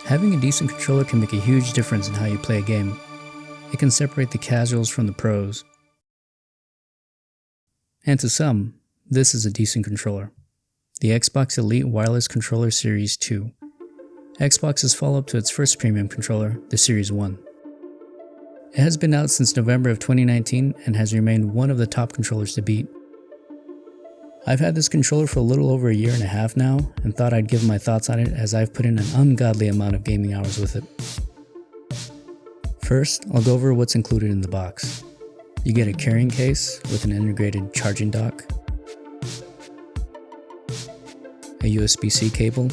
Having a decent controller can make a huge difference in how you play a game. It can separate the casuals from the pros. And to some, this is a decent controller. The Xbox Elite Wireless Controller Series 2. Xbox's follow-up to its first premium controller, the Series 1. It has been out since November of 2019 and has remained one of the top controllers to beat. I've had this controller for a little over a year and a half now and thought I'd give my thoughts on it as I've put in an ungodly amount of gaming hours with it. First, I'll go over what's included in the box. You get a carrying case with an integrated charging dock, a USB-C cable,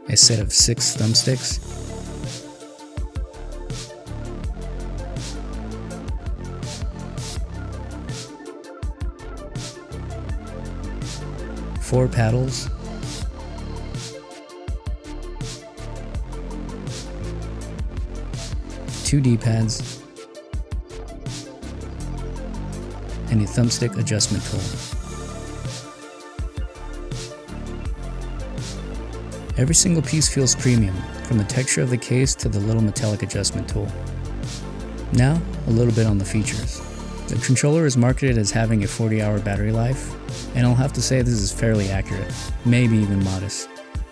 a set of 6 thumbsticks, four paddles, two D-pads, and a thumbstick adjustment tool. Every single piece feels premium, from the texture of the case to the little metallic adjustment tool. Now, a little bit on the features. The controller is marketed as having a 40-hour battery life, and I'll have to say this is fairly accurate, maybe even modest.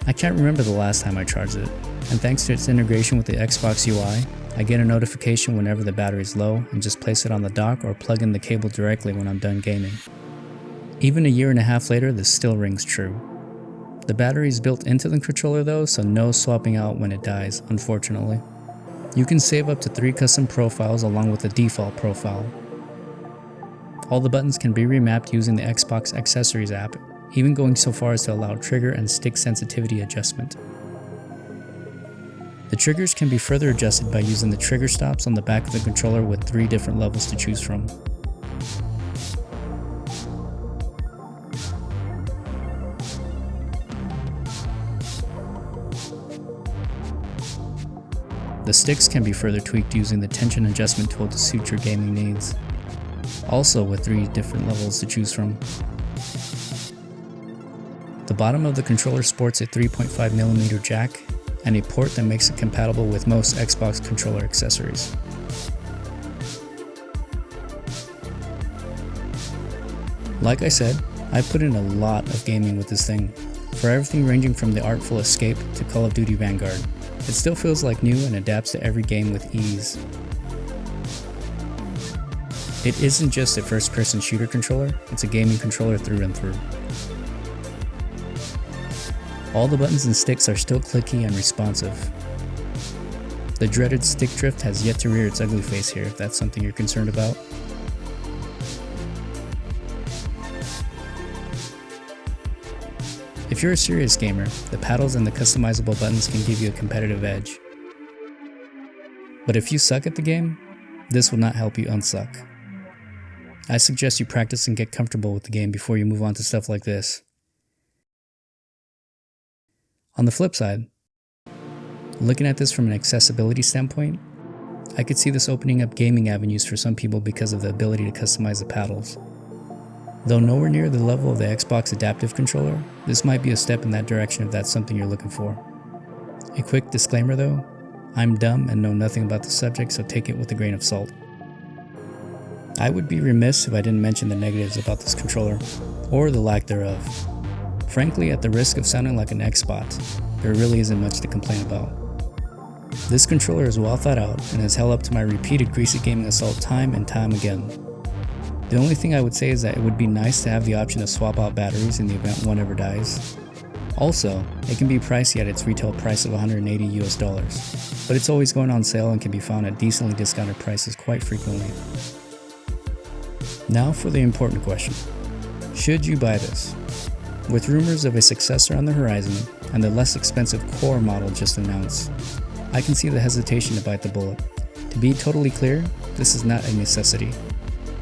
I can't remember the last time I charged it, and thanks to its integration with the Xbox UI, I get a notification whenever the battery is low and just place it on the dock or plug in the cable directly when I'm done gaming. Even a year and a half later, this still rings true. The battery is built into the controller though, so no swapping out when it dies, unfortunately. You can save up to 3 custom profiles along with the default profile. All the buttons can be remapped using the Xbox Accessories app, even going so far as to allow trigger and stick sensitivity adjustment. The triggers can be further adjusted by using the trigger stops on the back of the controller with 3 different levels to choose from. The sticks can be further tweaked using the tension adjustment tool to suit your gaming needs, also with 3 different levels to choose from. The bottom of the controller sports a 3.5mm jack and a port that makes it compatible with most Xbox controller accessories. Like I said, I put in a lot of gaming with this thing, for everything ranging from the Artful Escape to Call of Duty Vanguard. It still feels like new and adapts to every game with ease. It isn't just a first-person shooter controller, it's a gaming controller through and through. All the buttons and sticks are still clicky and responsive. The dreaded stick drift has yet to rear its ugly face here if that's something you're concerned about. If you're a serious gamer, the paddles and the customizable buttons can give you a competitive edge. But if you suck at the game, this will not help you unsuck. I suggest you practice and get comfortable with the game before you move on to stuff like this. On the flip side, looking at this from an accessibility standpoint, I could see this opening up gaming avenues for some people because of the ability to customize the paddles. Though nowhere near the level of the Xbox Adaptive Controller, this might be a step in that direction if that's something you're looking for. A quick disclaimer though, I'm dumb and know nothing about the subject, so take it with a grain of salt. I would be remiss if I didn't mention the negatives about this controller, or the lack thereof. Frankly, at the risk of sounding like an Xbot, there really isn't much to complain about. This controller is well thought out and has held up to my repeated greasy gaming assault time and time again. The only thing I would say is that it would be nice to have the option to swap out batteries in the event one ever dies. Also, it can be pricey at its retail price of $180 but it's always going on sale and can be found at decently discounted prices quite frequently. Now for the important question. Should you buy this? With rumors of a successor on the horizon and the less expensive core model just announced, I can see the hesitation to bite the bullet. To be totally clear, this is not a necessity.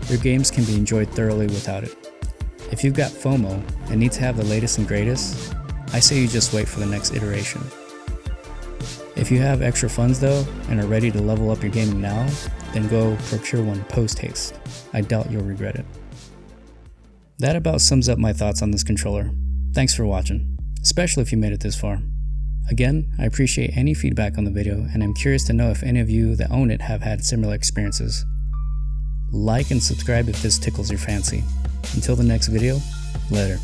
Your games can be enjoyed thoroughly without it. If you've got FOMO and need to have the latest and greatest, I say you just wait for the next iteration. If you have extra funds though, and are ready to level up your gaming now, then go procure one post-haste. I doubt you'll regret it. That about sums up my thoughts on this controller. Thanks for watching. especially if you made it this far. Again, I appreciate any feedback on the video, and I'm curious to know if any of you that own it have had similar experiences. Like and subscribe if this tickles your fancy. Until the next video, later.